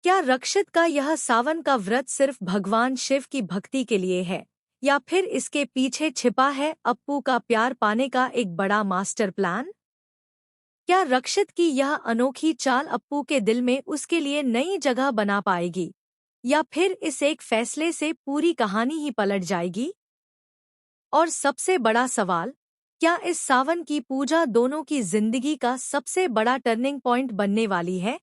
क्या रक्षित का यह सावन का व्रत सिर्फ भगवान शिव की भक्ति के लिए है, या फिर इसके पीछे छिपा है अप्पू का प्यार पाने का एक बड़ा मास्टर प्लान? क्या रक्षित की यह अनोखी चाल अप्पू के दिल में उसके लिए नई जगह बना पाएगी, या फिर इस एक फैसले से पूरी कहानी ही पलट जाएगी? और सबसे बड़ा सवाल, क्या इस सावन की पूजा दोनों की जिंदगी का सबसे बड़ा टर्निंग पॉइंट बनने वाली है?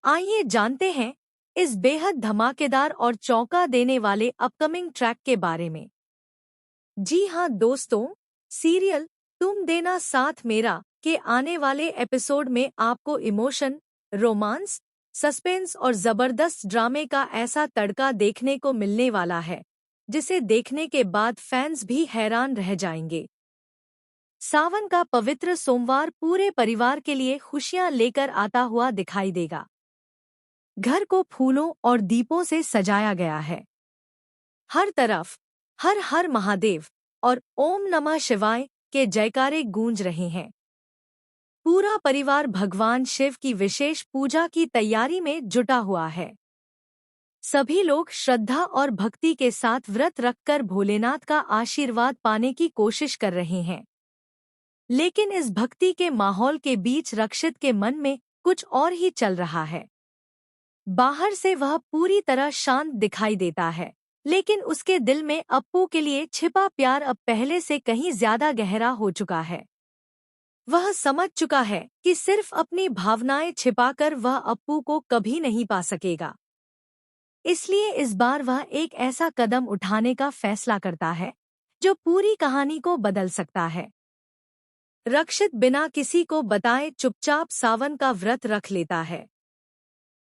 आइए जानते हैं इस बेहद धमाकेदार और चौंका देने वाले अपकमिंग ट्रैक के बारे में। जी हाँ दोस्तों, सीरियल तुम देना साथ मेरा के आने वाले एपिसोड में आपको इमोशन, रोमांस, सस्पेंस और जबरदस्त ड्रामे का ऐसा तड़का देखने को मिलने वाला है जिसे देखने के बाद फैंस भी हैरान रह जाएंगे। सावन का पवित्र सोमवार पूरे परिवार के लिए खुशियां लेकर आता हुआ दिखाई देगा। घर को फूलों और दीपों से सजाया गया है। हर तरफ हर हर महादेव और ओम नमः शिवाय के जयकारे गूंज रहे हैं। पूरा परिवार भगवान शिव की विशेष पूजा की तैयारी में जुटा हुआ है। सभी लोग श्रद्धा और भक्ति के साथ व्रत रखकर भोलेनाथ का आशीर्वाद पाने की कोशिश कर रहे हैं। लेकिन इस भक्ति के माहौल के बीच रक्षित के मन में कुछ और ही चल रहा है। बाहर से वह पूरी तरह शांत दिखाई देता है, लेकिन उसके दिल में अप्पू के लिए छिपा प्यार अब पहले से कहीं ज्यादा गहरा हो चुका है। वह समझ चुका है कि सिर्फ अपनी भावनाएं छिपाकर वह अप्पू को कभी नहीं पा सकेगा। इसलिए इस बार वह एक ऐसा कदम उठाने का फैसला करता है जो पूरी कहानी को बदल सकता है। रक्षित बिना किसी को बताए चुपचाप सावन का व्रत रख लेता है।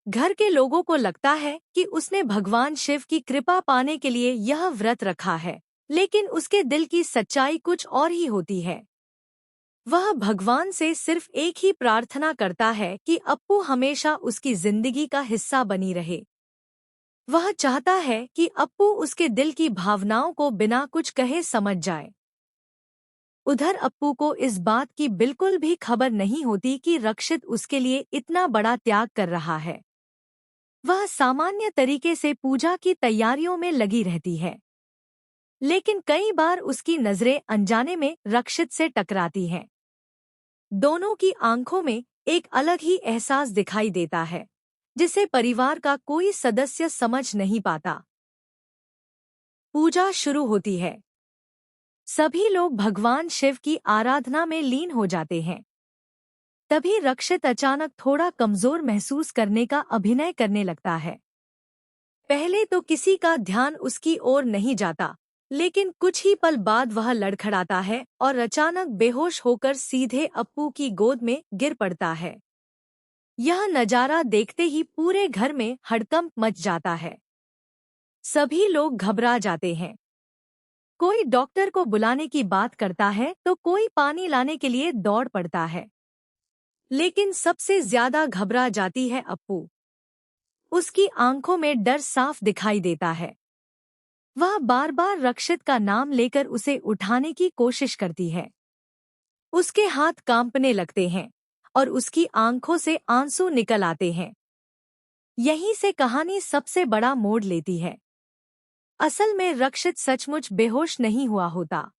घर के लोगों को लगता है कि उसने भगवान शिव की कृपा पाने के लिए यह व्रत रखा है, लेकिन उसके दिल की सच्चाई कुछ और ही होती है। वह भगवान से सिर्फ एक ही प्रार्थना करता है कि अप्पू हमेशा उसकी जिंदगी का हिस्सा बनी रहे। वह चाहता है कि अप्पू उसके दिल की भावनाओं को बिना कुछ कहे समझ जाए। उधर अप्पू को इस बात की बिल्कुल भी खबर नहीं होती कि रक्षित उसके लिए इतना बड़ा त्याग कर रहा है। वह सामान्य तरीके से पूजा की तैयारियों में लगी रहती है, लेकिन कई बार उसकी नजरें अनजाने में रक्षित से टकराती हैं। दोनों की आंखों में एक अलग ही एहसास दिखाई देता है, जिसे परिवार का कोई सदस्य समझ नहीं पाता। पूजा शुरू होती है। सभी लोग भगवान शिव की आराधना में लीन हो जाते हैं। तभी रक्षित अचानक थोड़ा कमजोर महसूस करने का अभिनय करने लगता है। पहले तो किसी का ध्यान उसकी ओर नहीं जाता, लेकिन कुछ ही पल बाद वह लड़खड़ाता है और अचानक बेहोश होकर सीधे अप्पू की गोद में गिर पड़ता है। यह नजारा देखते ही पूरे घर में हड़कंप मच जाता है। सभी लोग घबरा जाते हैं। कोई डॉक्टर को बुलाने की बात करता है तो कोई पानी लाने के लिए दौड़ पड़ता है, लेकिन सबसे ज्यादा घबरा जाती है अप्पू। उसकी आंखों में डर साफ दिखाई देता है। वह बार बार रक्षित का नाम लेकर उसे उठाने की कोशिश करती है। उसके हाथ कांपने लगते हैं और उसकी आंखों से आंसू निकल आते हैं। यहीं से कहानी सबसे बड़ा मोड़ लेती है। असल में रक्षित सचमुच बेहोश नहीं हुआ होता।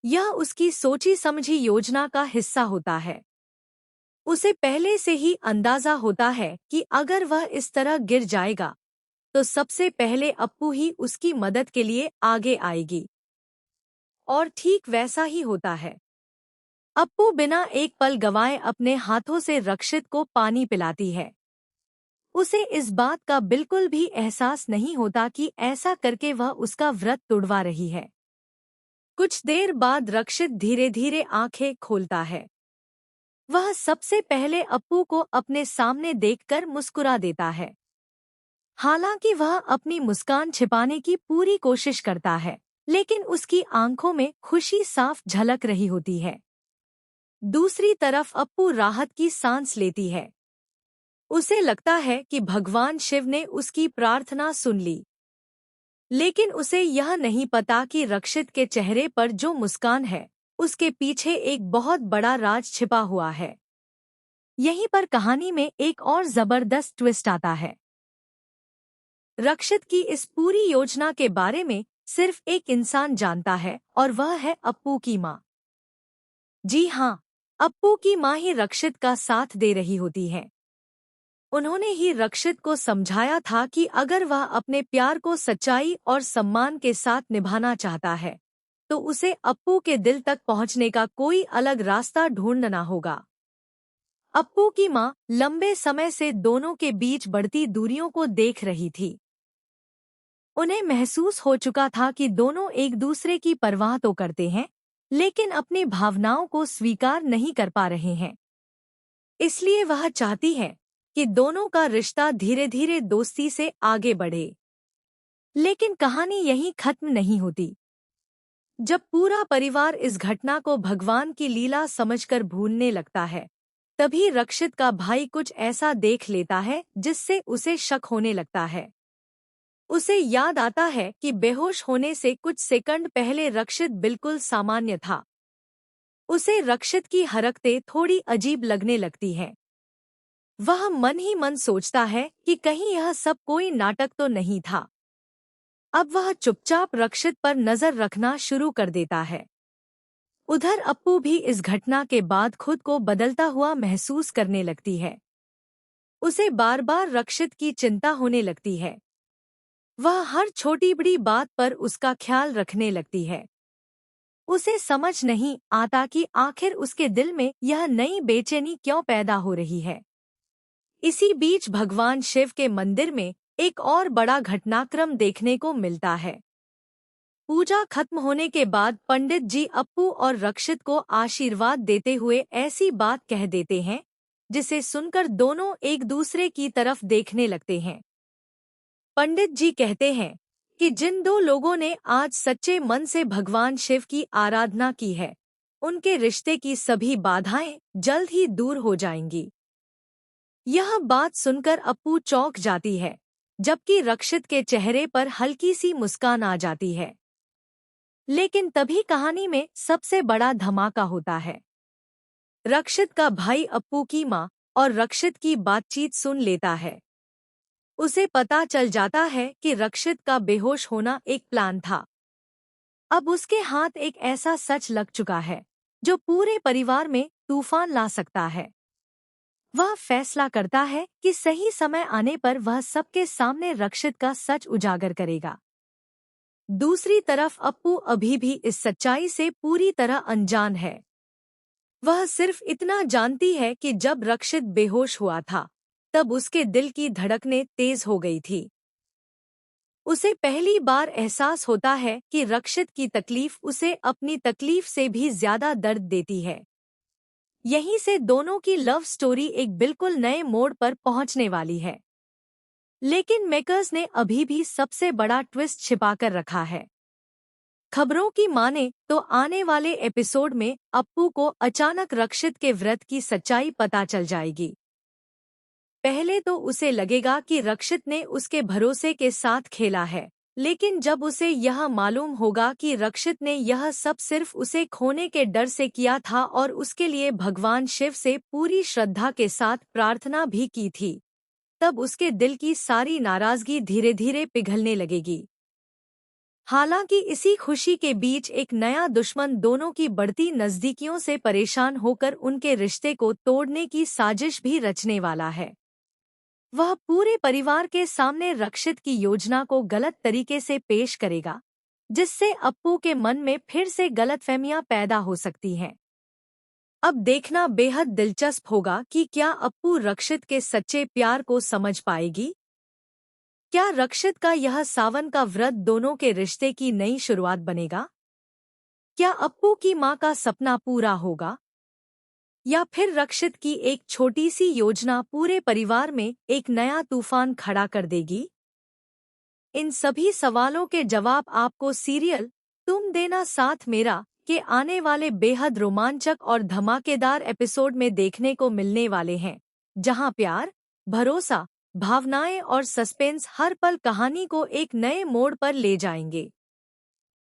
यह उसकी सोची समझी योजना का हिस्सा होता है। उसे पहले से ही अंदाजा होता है कि अगर वह इस तरह गिर जाएगा तो सबसे पहले अप्पू ही उसकी मदद के लिए आगे आएगी। और ठीक वैसा ही होता है। अप्पू बिना एक पल गंवाए अपने हाथों से रक्षित को पानी पिलाती है। उसे इस बात का बिल्कुल भी एहसास नहीं होता कि ऐसा करके वह उसका व्रत तोड़वा रही है। कुछ देर बाद रक्षित धीरे धीरे आंखें खोलता है। वह सबसे पहले अप्पू को अपने सामने देखकर मुस्कुरा देता है। हालांकि वह अपनी मुस्कान छिपाने की पूरी कोशिश करता है, लेकिन उसकी आंखों में खुशी साफ झलक रही होती है। दूसरी तरफ अप्पू राहत की सांस लेती है। उसे लगता है कि भगवान शिव ने उसकी प्रार्थना सुन ली। लेकिन उसे यह नहीं पता कि रक्षित के चेहरे पर जो मुस्कान है, उसके पीछे एक बहुत बड़ा राज छिपा हुआ है। यहीं पर कहानी में एक और जबरदस्त ट्विस्ट आता है। रक्षित की इस पूरी योजना के बारे में सिर्फ एक इंसान जानता है और वह है अप्पू की माँ। जी हाँ, अप्पू की माँ ही रक्षित का साथ दे रही होती है। उन्होंने ही रक्षित को समझाया था कि अगर वह अपने प्यार को सच्चाई और सम्मान के साथ निभाना चाहता है तो उसे अप्पू के दिल तक पहुंचने का कोई अलग रास्ता ढूंढना होगा। अप्पू की माँ लंबे समय से दोनों के बीच बढ़ती दूरियों को देख रही थी। उन्हें महसूस हो चुका था कि दोनों एक दूसरे की परवाह तो करते हैं, लेकिन अपनी भावनाओं को स्वीकार नहीं कर पा रहे हैं। इसलिए वह चाहती है कि दोनों का रिश्ता धीरे धीरे दोस्ती से आगे बढ़े। लेकिन कहानी यहीं खत्म नहीं होती। जब पूरा परिवार इस घटना को भगवान की लीला समझकर भूलने लगता है, तभी रक्षित का भाई कुछ ऐसा देख लेता है जिससे उसे शक होने लगता है। उसे याद आता है कि बेहोश होने से कुछ सेकंड पहले रक्षित बिल्कुल सामान्य था। उसे रक्षित की हरकतें थोड़ी अजीब लगने लगती हैं। वह मन ही मन सोचता है कि कहीं यह सब कोई नाटक तो नहीं था। अब वह चुपचाप रक्षित पर नजर रखना शुरू कर देता है। उधर अप्पू भी इस घटना के बाद खुद को बदलता हुआ महसूस करने लगती है। उसे बार बार रक्षित की चिंता होने लगती है। वह हर छोटी बड़ी बात पर उसका ख्याल रखने लगती है। उसे समझ नहीं आता कि आखिर उसके दिल में यह नई बेचैनी क्यों पैदा हो रही है। इसी बीच भगवान शिव के मंदिर में एक और बड़ा घटनाक्रम देखने को मिलता है। पूजा खत्म होने के बाद पंडित जी अप्पू और रक्षित को आशीर्वाद देते हुए ऐसी बात कह देते हैं जिसे सुनकर दोनों एक दूसरे की तरफ देखने लगते हैं। पंडित जी कहते हैं कि जिन दो लोगों ने आज सच्चे मन से भगवान शिव की आराधना की है, उनके रिश्ते की सभी बाधाएं जल्द ही दूर हो जाएंगी। यह बात सुनकर अप्पू चौंक जाती है, जबकि रक्षित के चेहरे पर हल्की सी मुस्कान आ जाती है। लेकिन तभी कहानी में सबसे बड़ा धमाका होता है। रक्षित का भाई अप्पू की माँ और रक्षित की बातचीत सुन लेता है। उसे पता चल जाता है कि रक्षित का बेहोश होना एक प्लान था। अब उसके हाथ एक ऐसा सच लग चुका है जो पूरे परिवार में तूफान ला सकता है। वह फैसला करता है कि सही समय आने पर वह सबके सामने रक्षित का सच उजागर करेगा। दूसरी तरफ अप्पू अभी भी इस सच्चाई से पूरी तरह अनजान है। वह सिर्फ इतना जानती है कि जब रक्षित बेहोश हुआ था, तब उसके दिल की धड़कनें तेज हो गई थी। उसे पहली बार एहसास होता है कि रक्षित की तकलीफ उसे अपनी तकलीफ से भी ज्यादा दर्द देती है। यहीं से दोनों की लव स्टोरी एक बिल्कुल नए मोड़ पर पहुंचने वाली है। लेकिन मेकर्स ने अभी भी सबसे बड़ा ट्विस्ट छिपाकर रखा है। खबरों की माने तो आने वाले एपिसोड में अप्पू को अचानक रक्षित के व्रत की सच्चाई पता चल जाएगी। पहले तो उसे लगेगा कि रक्षित ने उसके भरोसे के साथ खेला है, लेकिन जब उसे यह मालूम होगा कि रक्षित ने यह सब सिर्फ उसे खोने के डर से किया था और उसके लिए भगवान शिव से पूरी श्रद्धा के साथ प्रार्थना भी की थी, तब उसके दिल की सारी नाराजगी धीरे धीरे पिघलने लगेगी। हालांकि इसी खुशी के बीच एक नया दुश्मन दोनों की बढ़ती नजदीकियों से परेशान होकर उनके रिश्ते को तोड़ने की साजिश भी रचने वाला है। वह पूरे परिवार के सामने रक्षित की योजना को गलत तरीके से पेश करेगा, जिससे अप्पू के मन में फिर से गलतफहमियां पैदा हो सकती हैं। अब देखना बेहद दिलचस्प होगा कि क्या अप्पू रक्षित के सच्चे प्यार को समझ पाएगी। क्या रक्षित का यह सावन का व्रत दोनों के रिश्ते की नई शुरुआत बनेगा? क्या अप्पू की मां का सपना पूरा होगा, या फिर रक्षित की एक छोटी सी योजना पूरे परिवार में एक नया तूफान खड़ा कर देगी? इन सभी सवालों के जवाब आपको सीरियल तुम देना साथ मेरा के आने वाले बेहद रोमांचक और धमाकेदार एपिसोड में देखने को मिलने वाले हैं, जहां प्यार, भरोसा, भावनाएं और सस्पेंस हर पल कहानी को एक नए मोड़ पर ले जाएंगे।